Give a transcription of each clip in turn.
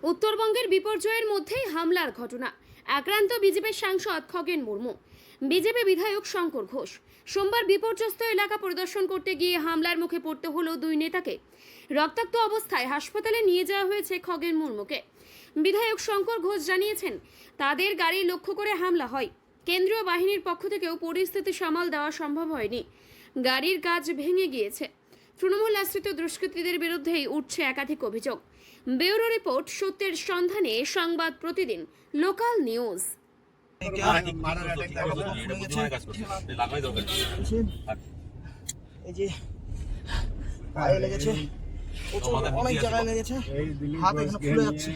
উত্তরবঙ্গের বিপর্যয়ের মধ্যেই হামলার ঘটনা। আক্রান্ত বিজেপি সাংসদ খগেন মুর্মু। বিজেপি বিধায়ক শঙ্কর ঘোষ সোমবার বিপর্যস্ত এলাকা পরিদর্শন করতে গিয়ে হামলার মুখে পড়তে হলো দুই নেতাকে। রক্তাক্ত অবস্থায় হাসপাতালে নিয়ে যাওয়া হয়েছে খগেন মুর্মুকে। বিধায়ক শঙ্কর ঘোষ জানিয়েছেন, তাদের গাড়ি লক্ষ্য করে হামলা হয়। কেন্দ্রীয় বাহিনীর পক্ষ থেকেও পরিস্থিতি সামাল দেওয়া সম্ভব হয়নি। গাড়ির কাচ ভেঙে গিয়েছে। তৃণমূল আশ্রিত দুষ্কৃতীদের বিরুদ্ধেই উঠছে একাধিক অভিযোগ। ব্যুরো রিপোর্ট, সত্যের সন্ধানে সংবাদ প্রতিদিন, লোকাল নিউজ। অনেক জায়গায় লেগেছে, হাত এখানে ফুলে যাচ্ছে।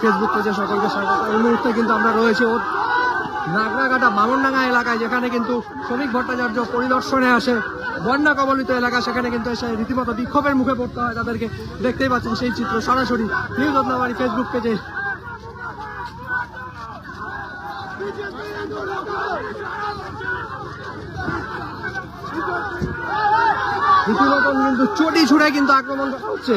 ফেসবুক পেজে সকলকে স্বাগত। এই মুহূর্তে কিন্তু আমরা রয়েছি নাগরাঘাটা মামনডাঙ্গা এলাকায়, যেখানে কিন্তু শ্রমিক ভট্টাচার্য পরিদর্শনে আসে বন্যা কবলিত এলাকা। সেখানে কিন্তু এসে রীতিমতো বিক্ষোভের মুখে পড়তে হয় তাদেরকে। দেখতেই পাচ্ছেন সেই চিত্র সরাসরি নিউজ রত্নাবাড়ি ফেসবুক পেজে। রীতিমতন কিন্তু চটি ছুড়ে কিন্তু আক্রমণ করা হচ্ছে।